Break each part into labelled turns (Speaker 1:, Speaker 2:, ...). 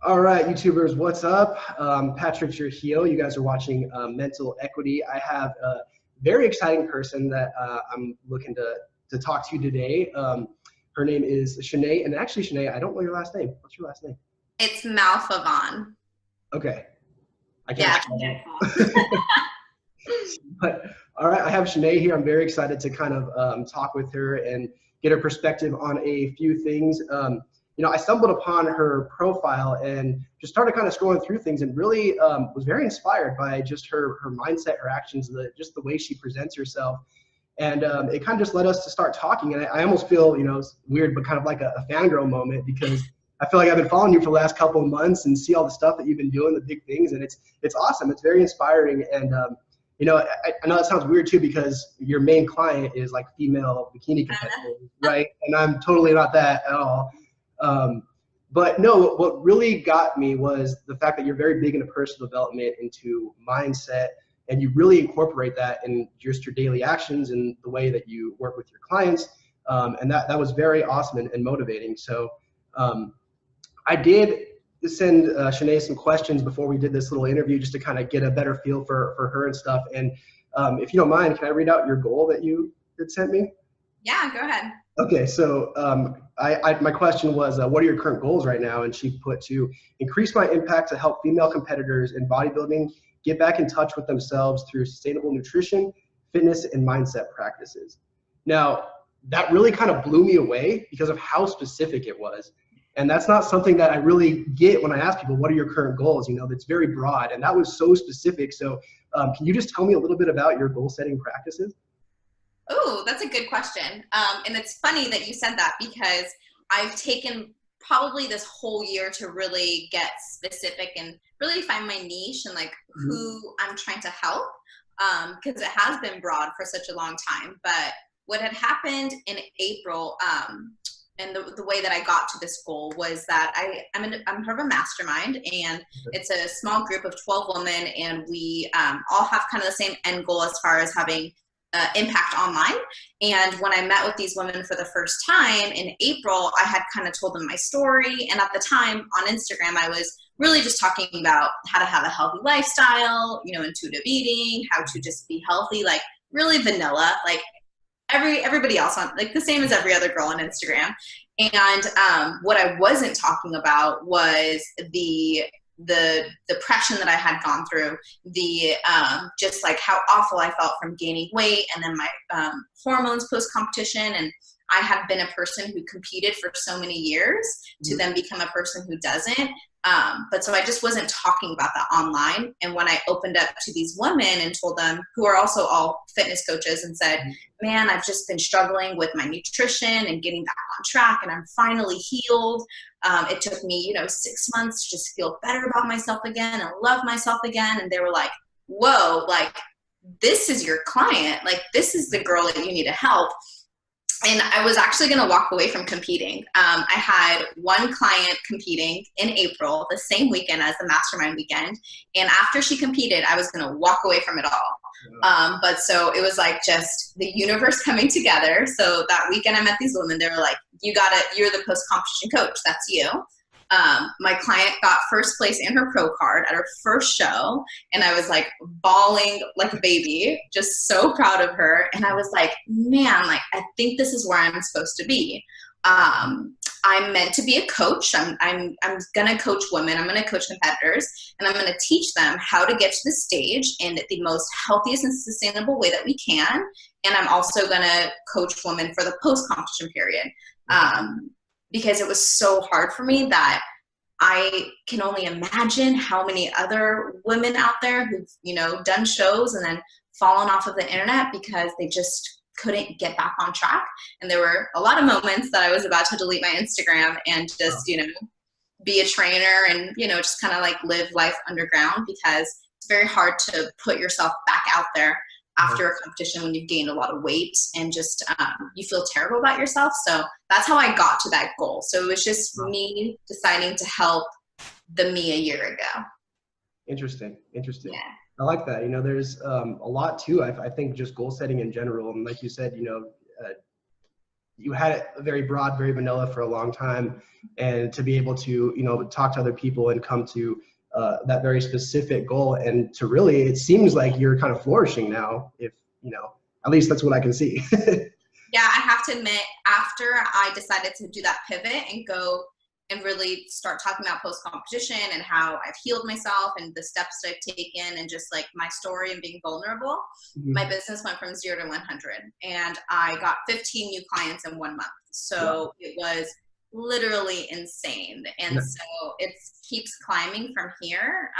Speaker 1: All right, YouTubers, what's up? Patrick Trujillo. You guys are watching Mental Equity. I have a very exciting person that I'm looking to talk to today. Her name is Chanee, and actually, Chanee, I don't know your last name. What's your last name?
Speaker 2: It's Malfavon.
Speaker 1: Okay, I can't.
Speaker 2: Yeah, it's
Speaker 1: But all right, I have Chanee here. I'm very excited to kind of talk with her and get her perspective on a few things. I stumbled upon her profile and just started kind of scrolling through things and really was very inspired by just her mindset, her actions, just the way she presents herself. And it kind of just led us to start talking. And I almost feel, it's weird, but kind of like a fangirl moment because I feel like I've been following you for the last couple of months and see all the stuff that you've been doing, the big things. And it's awesome. It's very inspiring. And, I know that sounds weird too because your main client is like female bikini competitors, right? And I'm totally not that at all. But no, what really got me was the fact that you're very big into personal development, into mindset, and you really incorporate that in just your daily actions and the way that you work with your clients. And that was very awesome and motivating. So I did send Chanee some questions before we did this little interview just to kind of get a better feel for her and stuff. And if you don't mind, can I read out your goal that you had sent me?
Speaker 2: Yeah, go ahead.
Speaker 1: Okay, so my question was, what are your current goals right now? And she put to increase my impact to help female competitors in bodybuilding get back in touch with themselves through sustainable nutrition, fitness, and mindset practices. Now, that really kind of blew me away because of how specific it was. And that's not something that I really get when I ask people, what are your current goals? That's very broad. And that was so specific. So can you just tell me a little bit about your goal setting practices?
Speaker 2: Oh, that's a good question. And it's funny that you said that because I've taken probably this whole year to really get specific and really find my niche and like who I'm trying to help. Because it has been broad for such a long time. But what had happened in April, and the way that I got to this goal was that I'm part of a mastermind, and it's a small group of 12 women, and we all have kind of the same end goal as far as having impact online. And when I met with these women for the first time in April, I had kind of told them my story. And at the time on Instagram, I was really just talking about how to have a healthy lifestyle, intuitive eating, how to just be healthy, like really vanilla, like everybody else on, like the same as every other girl on Instagram. And what I wasn't talking about was the depression that I had gone through, the just like how awful I felt from gaining weight, and then my hormones post-competition. And I had been a person who competed for so many years to then become a person who doesn't. But so I just wasn't talking about that online. And when I opened up to these women and told them, who are also all fitness coaches, and said, man, I've just been struggling with my nutrition and getting back on track, and I'm finally healed. It took me, 6 months to just feel better about myself again and love myself again. And they were like, whoa, like this is your client. Like this is the girl that you need to help. And I was actually going to walk away from competing. I had one client competing in April, the same weekend as the mastermind weekend. And after she competed, I was going to walk away from it all. But so it was like just the universe coming together. So that weekend I met these women. They were like, you got it. You're the post-competition coach. That's you. My client got first place in her pro card at her first show, and I was like bawling like a baby, just so proud of her. And I was like, man, like I think this is where I'm supposed to be. I'm meant to be a coach. I'm gonna coach women. I'm gonna coach competitors, and I'm gonna teach them how to get to the stage in the most healthiest and sustainable way that we can. And I'm also gonna coach women for the post-competition period. Because it was so hard for me that I can only imagine how many other women out there who've, done shows and then fallen off of the internet because they just couldn't get back on track. And there were a lot of moments that I was about to delete my Instagram and just, be a trainer and, just kind of like live life underground, because it's very hard to put yourself back out there after a competition when you've gained a lot of weight and just you feel terrible about yourself. So that's how I got to that goal. So it was just me deciding to help the me a year ago.
Speaker 1: Interesting.
Speaker 2: Yeah.
Speaker 1: I like that. There's a lot too. I think just goal setting in general. And like you said, you had it very broad, very vanilla for a long time, and to be able to, you know, talk to other people and come to that very specific goal, and to really, it seems like you're kind of flourishing now, if, you know, at least that's what I can see.
Speaker 2: Yeah, I have to admit, after I decided to do that pivot and go and really start talking about post-competition and how I've healed myself and the steps that I've taken and just like my story and being vulnerable, my business went from 0 to 100. And I got 15 new clients in 1 month. So it was literally insane. And so it keeps climbing from here.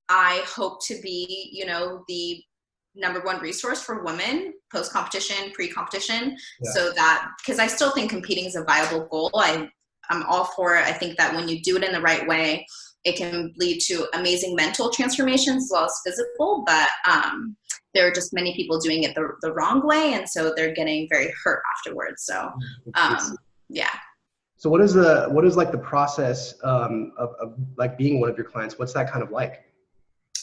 Speaker 2: I hope to be, you know, the #1 resource for women post-competition, pre-competition, so that, because I still think competing is a viable goal. I'm all for it. I think that when you do it in the right way, it can lead to amazing mental transformations as well as physical, but there are just many people doing it the wrong way, and so they're getting very hurt afterwards. So yeah.
Speaker 1: So what is like the process of like being one of your clients? What's that kind of like?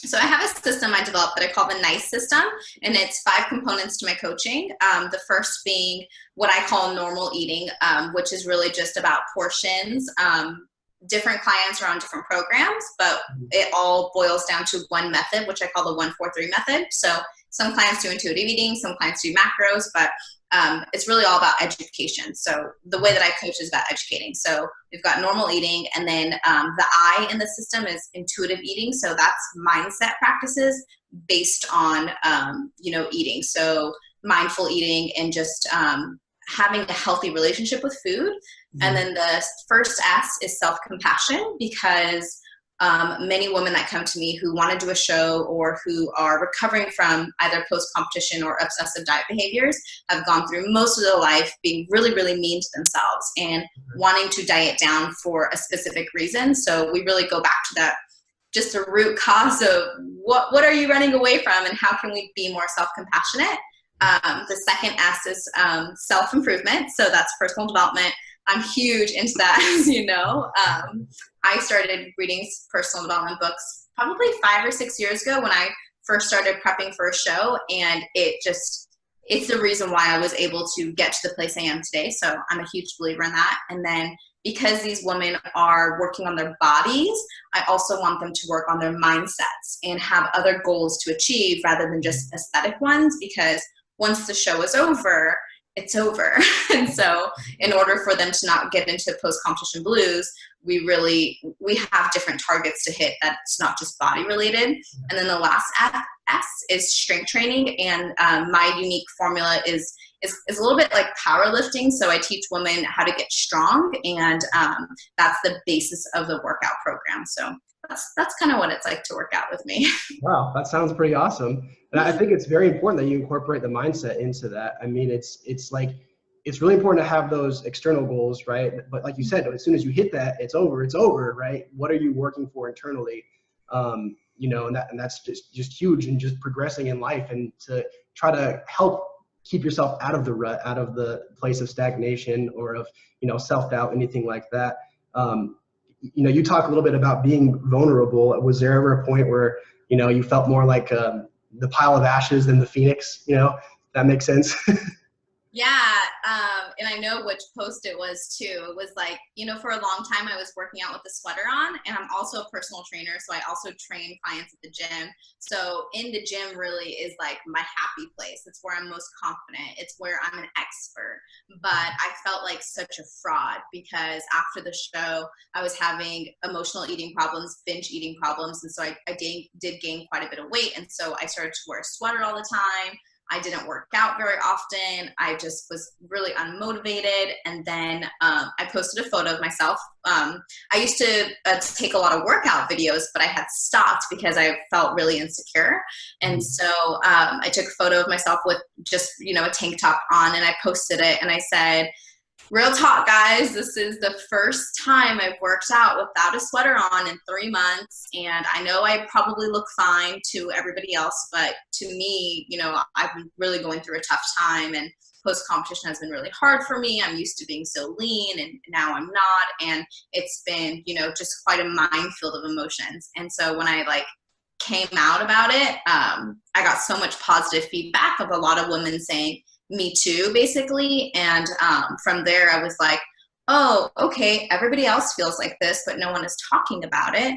Speaker 2: So I have a system I developed that I call the NICE system, and it's 5 components to my coaching. The first being what I call normal eating, which is really just about portions. Different clients are on different programs, but it all boils down to one method, which I call the 1-4-3 method. So some clients do intuitive eating, some clients do macros, but it's really all about education. So the way that I coach is about educating. So we've got normal eating, and then the I in the system is intuitive eating. So that's mindset practices based on, you know, eating. So mindful eating and just having a healthy relationship with food. And then the first S is self-compassion, because many women that come to me who want to do a show or who are recovering from either post-competition or obsessive diet behaviors have gone through most of their life being really, really mean to themselves and wanting to diet down for a specific reason. So we really go back to that, just the root cause of what are you running away from, and how can we be more self-compassionate? The second S is self-improvement. So that's personal development. I'm huge into that, as you know. I started reading personal development books probably 5 or 6 years ago when I first started prepping for a show, and it's the reason why I was able to get to the place I am today. So I'm a huge believer in that. And then because these women are working on their bodies, I also want them to work on their mindsets and have other goals to achieve rather than just aesthetic ones, because once the show is over, it's over. And so in order for them to not get into post-competition blues, we have different targets to hit that's not just body related. And then the last S is strength training. And my unique formula is a little bit like powerlifting. So I teach women how to get strong, and that's the basis of the workout program. So that's kind of what it's like to work out with me.
Speaker 1: Wow, that sounds pretty awesome. And I think it's very important that you incorporate the mindset into that. I mean, it's really important to have those external goals, right? But like you said, as soon as you hit that, it's over, right? What are you working for internally? You know, and that's just huge, and just progressing in life, and to try to help keep yourself out of the rut, out of the place of stagnation or of, you know, self-doubt, anything like that. You know, you talk a little bit about being vulnerable. Was there ever a point where, you know, you felt more like the pile of ashes than the phoenix? You know, that makes sense.
Speaker 2: Yeah, and I know which post it was too. It was like, you know, for a long time I was working out with a sweater on, and I'm also a personal trainer, so I also train clients at the gym. So in the gym really is like my happy place. It's where I'm most confident. It's where I'm an expert. But I felt like such a fraud, because after the show I was having emotional eating problems, binge eating problems, and so I did gain quite a bit of weight, and so I started to wear a sweater all the time. I didn't work out very often. I just was really unmotivated. And then I posted a photo of myself. I used to take a lot of workout videos, but I had stopped because I felt really insecure. And so I took a photo of myself with just, you know, a tank top on, and I posted it, and I said, real talk, guys, this is the first time I've worked out without a sweater on in 3 months. And I know I probably look fine to everybody else, but to me, you know, I've been really going through a tough time, and post-competition has been really hard for me. I'm used to being so lean, and now I'm not. And it's been, you know, just quite a minefield of emotions. And so when I came out about it, I got so much positive feedback of a lot of women saying, Me Too, basically. And from there, I was like, oh, okay, everybody else feels like this, but no one is talking about it.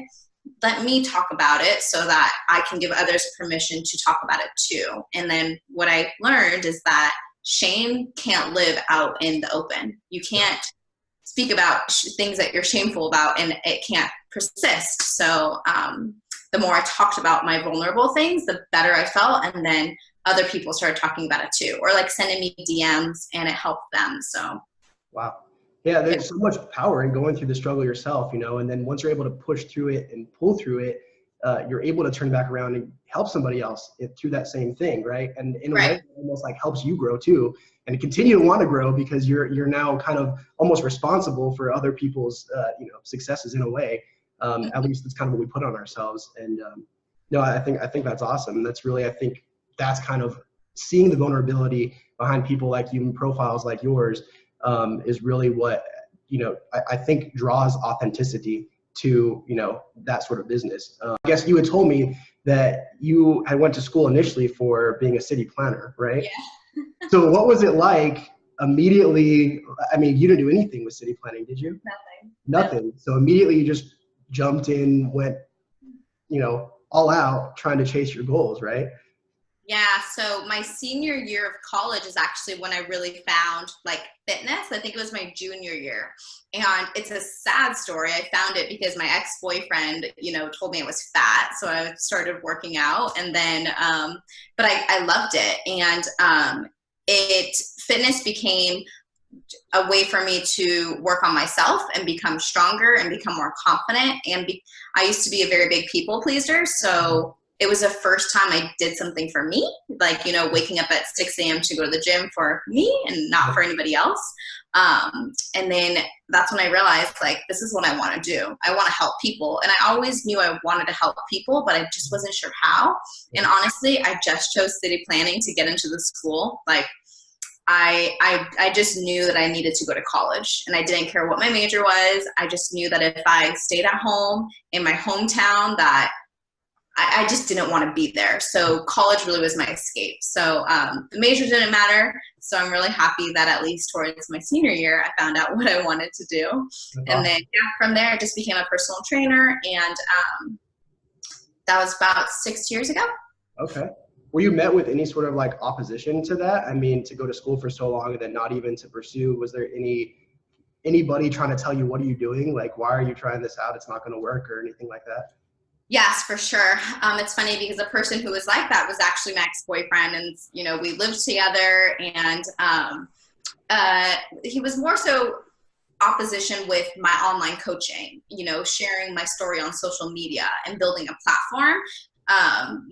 Speaker 2: Let me talk about it so that I can give others permission to talk about it too. And then what I learned is that shame can't live out in the open. You can't speak about things that you're shameful about and it can't persist. So the more I talked about my vulnerable things, the better I felt. And then other people started talking about it too, or like sending me DMs and it helped them. So.
Speaker 1: Wow. Yeah, there's so much power in going through the struggle yourself, and then once you're able to push through it and pull through it, you're able to turn back around and help somebody else through that same thing, right? And in a way, it almost like helps you grow too, and continue to want to grow because you're now kind of almost responsible for other people's successes in a way. At least that's kind of what we put on ourselves. And no, I think that's awesome. And that's really, I think that's kind of seeing the vulnerability behind people like you and profiles like yours. Is really what, I think draws authenticity to, that sort of business. I guess you had told me that you had went to school initially for being a city planner, right?
Speaker 2: Yeah.
Speaker 1: So what was it like immediately? I mean, you didn't do anything with city planning, did you? Nothing. So immediately you just jumped in, went, all out trying to chase your goals, right?
Speaker 2: Yeah, so my senior year of college is actually when I really found like fitness. I think it was my junior year. And it's a sad story. I found it because my ex-boyfriend, told me I was fat. So I started working out and then, but I loved it. And fitness became a way for me to work on myself and become stronger and become more confident. And I used to be a very big people pleaser. So it was the first time I did something for me, like, waking up at 6 a.m. to go to the gym for me and not for anybody else. And then that's when I realized, like, this is what I want to do. I want to help people. And I always knew I wanted to help people, but I just wasn't sure how. And honestly, I just chose city planning to get into the school. Like, I just knew that I needed to go to college and I didn't care what my major was. I just knew that if I stayed at home in my hometown, that I just didn't want to be there. So college really was my escape. So the major didn't matter. So I'm really happy that at least towards my senior year, I found out what I wanted to do. And then from there, I just became a personal trainer. And that was about 6 years ago.
Speaker 1: Okay. Were you met with any sort of like opposition to that? I mean, to go to school for so long and then not even to pursue, was there anybody trying to tell you, what are you doing? Like, why are you trying this out? It's not going to work or anything like that?
Speaker 2: Yes, for sure. It's funny because the person who was like that was actually my ex-boyfriend, and we lived together, and he was more so opposition with my online coaching, sharing my story on social media and building a platform,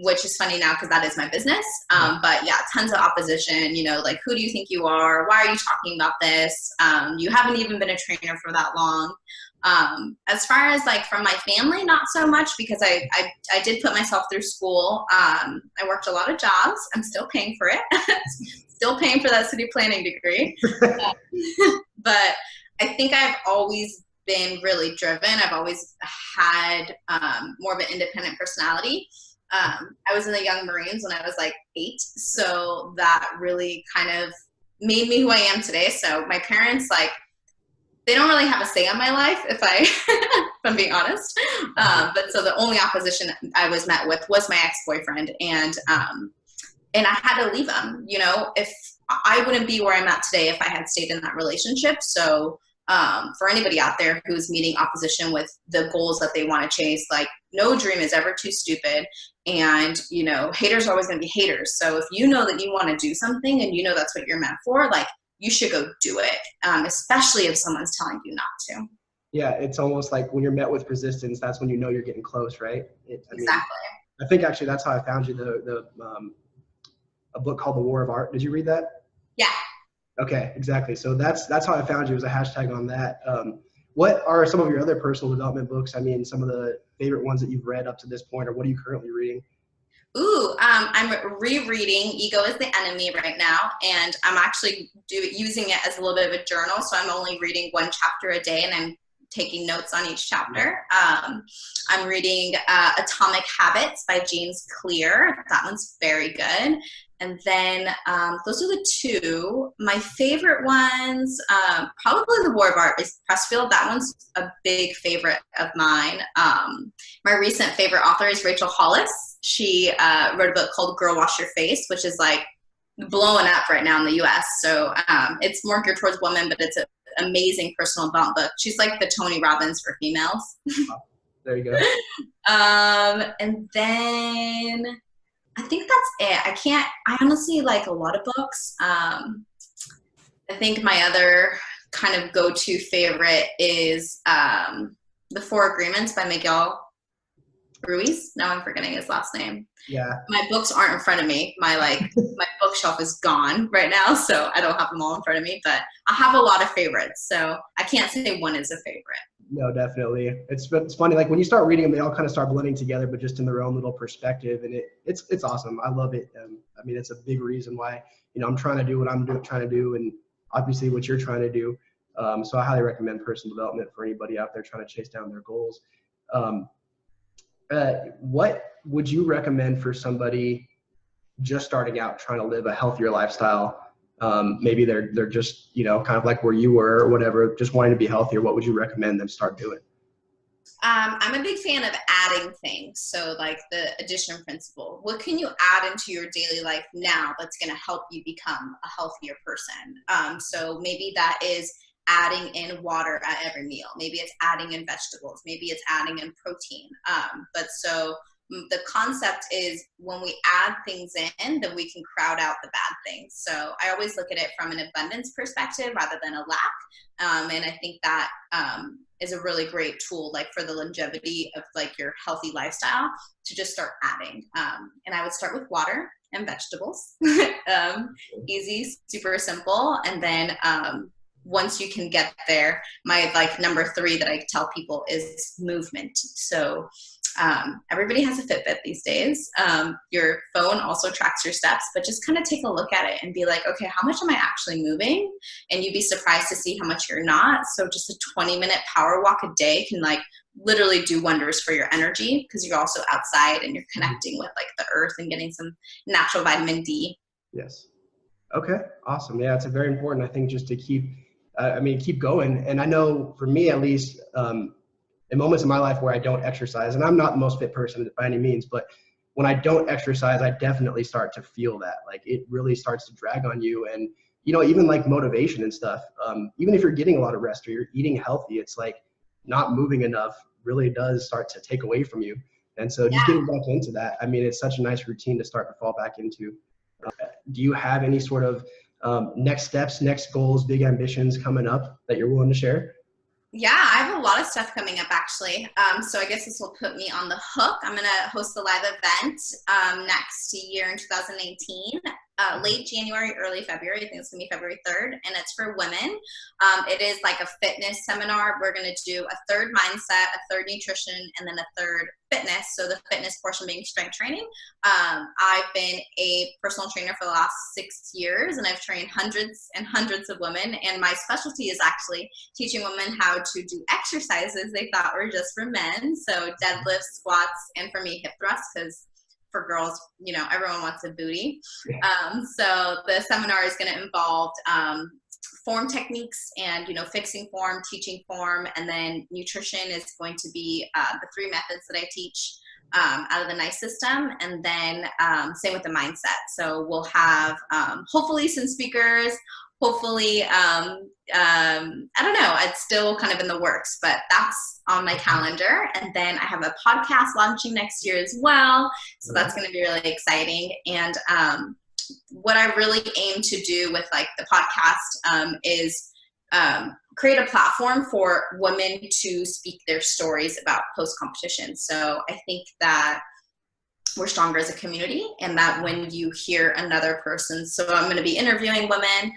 Speaker 2: which is funny now because that is my business. But yeah, tons of opposition, like, who do you think you are? Why are you talking about this? You haven't even been a trainer for that long. As far as like from my family, not so much, because I did put myself through school. I worked a lot of jobs. I'm still paying for it. Still paying for that city planning degree. But I think I've always been really driven. I've always had more of an independent personality. I was in the Young Marines when I was like 8. So that really kind of made me who I am today. So my parents, like, they don't really have a say on my life, if I'm being honest. But so the only opposition I was met with was my ex-boyfriend, and I had to leave him. If I wouldn't be where I'm at today if I had stayed in that relationship. So for anybody out there who's meeting opposition with the goals that they want to chase, like, no dream is ever too stupid, and haters are always going to be haters. So if you know that you want to do something and that's what you're meant for, like, you should go do it, especially if someone's telling you not to.
Speaker 1: Yeah, it's almost like when you're met with resistance, that's when you're getting close, right?
Speaker 2: Exactly.
Speaker 1: I think actually that's how I found you, a book called The War of Art. Did you read that?
Speaker 2: Yeah.
Speaker 1: Okay, exactly. So that's how I found you, was a hashtag on that. What are some of your other personal development books? I mean, some of the favorite ones that you've read up to this point, or what are you currently reading?
Speaker 2: Ooh, I'm rereading Ego is the Enemy right now, and I'm actually using it as a little bit of a journal. So I'm only reading one chapter a day, and I'm taking notes on each chapter. I'm reading Atomic Habits by James Clear. That one's very good. And then those are the two. My favorite ones, probably The War of Art by Pressfield. That one's a big favorite of mine. My recent favorite author is Rachel Hollis. She wrote a book called Girl Wash Your Face, which is like blowing up right now in the US. So it's more geared towards women, but it's an amazing personal development book. She's like the Tony Robbins for females.
Speaker 1: There you go.
Speaker 2: And then I think that's it. I honestly like a lot of books. I think my other kind of go-to favorite is The Four Agreements by Miguel Ruiz. Now I'm forgetting his last name.
Speaker 1: Yeah.
Speaker 2: My books aren't in front of me. My bookshelf is gone right now, so I don't have them all in front of me, but I have a lot of favorites, so I can't say one is a favorite.
Speaker 1: No, definitely. It's funny, like when you start reading them, they all kind of start blending together, but just in their own little perspective, and it's awesome. I love it. I mean, it's a big reason why, I'm trying to do what I'm trying to do, and obviously what you're trying to do. So I highly recommend personal development for anybody out there trying to chase down their goals. What would you recommend for somebody just starting out trying to live a healthier lifestyle? Maybe they're just, kind of like where you were or whatever, just wanting to be healthier. What would you recommend them start doing?
Speaker 2: I'm a big fan of adding things. So like the addition principle, what can you add into your daily life now that's going to help you become a healthier person? So maybe that is adding in water at every meal. Maybe it's adding in vegetables. Maybe it's adding in protein. But so the concept is when we add things in, then we can crowd out the bad things. So I always look at it from an abundance perspective rather than a lack. And I think that is a really great tool, like for the longevity of like your healthy lifestyle, to just start adding. And I would start with water and vegetables. Easy, super simple. And then once you can get there, my like number 3 that I tell people is movement. So everybody has a Fitbit these days. Your phone also tracks your steps, but just kind of take a look at it and be like, okay, how much am I actually moving? And you'd be surprised to see how much you're not. So just a 20-minute power walk a day can like literally do wonders for your energy, because you're also outside and you're connecting with like the earth and getting some natural vitamin D.
Speaker 1: Yes. Okay. Awesome. Yeah, it's very important, I think, just to keep going. And I know for me, at least, in moments in my life where I don't exercise, and I'm not the most fit person by any means, but when I don't exercise, I definitely start to feel that. Like it really starts to drag on you. And, even like motivation and stuff, even if you're getting a lot of rest or you're eating healthy, it's like not moving enough really does start to take away from you. And so just getting back into that, I mean, it's such a nice routine to start to fall back into. Do you have any sort of next steps, next goals, big ambitions coming up that you're willing to share?
Speaker 2: Yeah, I have a lot of stuff coming up actually. So I guess this will put me on the hook. I'm going to host a live event next year in 2018, late January, early February. I think it's going to be February 3rd, and it's for women. It is like a fitness seminar. We're going to do a third mindset, a third nutrition, and then a third fitness. So the fitness portion being strength training. I've been a personal trainer for the last 6 years, and I've trained hundreds and hundreds of women. And my specialty is actually teaching women how to do exercises they thought were just for men. So deadlifts, squats, and for me, hip thrusts, because for girls, everyone wants a booty. So the seminar is going to involve form techniques and, fixing form, teaching form, and then nutrition is going to be the 3 methods that I teach out of the NICE system. And then same with the mindset. So we'll have hopefully some speakers, hopefully, I don't know, it's still kind of in the works, but that's on my calendar. And then I have a podcast launching next year as well. So that's going to be really exciting. And what I really aim to do with like the podcast is create a platform for women to speak their stories about post-competition. So I think that we're stronger as a community, and that when you hear another person, so I'm going to be interviewing women,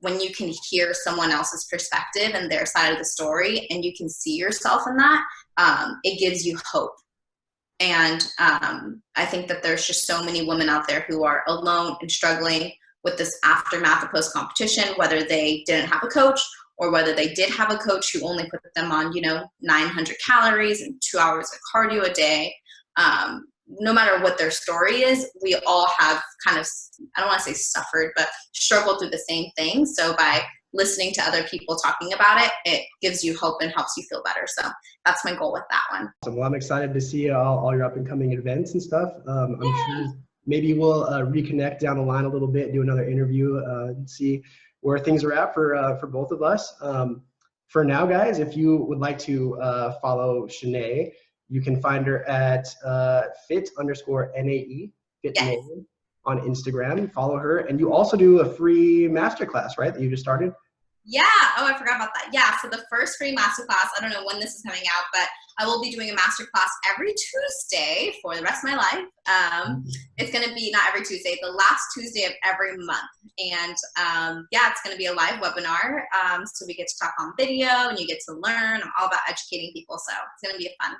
Speaker 2: when you can hear someone else's perspective and their side of the story, and you can see yourself in that, it gives you hope. And I think that there's just so many women out there who are alone and struggling with this aftermath of post-competition, whether they didn't have a coach or whether they did have a coach who only put them on, 900 calories and 2 hours of cardio a day. No matter what their story is, we all have kind of, I don't want to say suffered, but struggled through the same thing. So by listening to other people talking about it, it gives you hope and helps you feel better. So that's my goal with that one.
Speaker 1: Awesome. Well, I'm excited to see all your up and coming events and stuff. I'm sure maybe we'll reconnect down the line a little bit, do another interview, and see where things are at for both of us. For now, guys, if you would like to follow Chanee, you can find her at fit_NAE, fit
Speaker 2: Yes.
Speaker 1: on Instagram. Follow her. And you also do a free masterclass, right, that you just started?
Speaker 2: Yeah. Oh, I forgot about that. Yeah. So the first free masterclass, I don't know when this is coming out, but I will be doing a masterclass every Tuesday for the rest of my life. It's going to be not every Tuesday, the last Tuesday of every month. And it's going to be a live webinar. So we get to talk on video and you get to learn. I'm all about educating people. So it's going to be fun.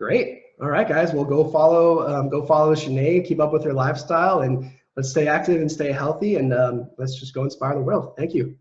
Speaker 1: Great. All right, guys. Well, go follow Chanee, keep up with her lifestyle, and let's stay active and stay healthy, and let's just go inspire the world. Thank you.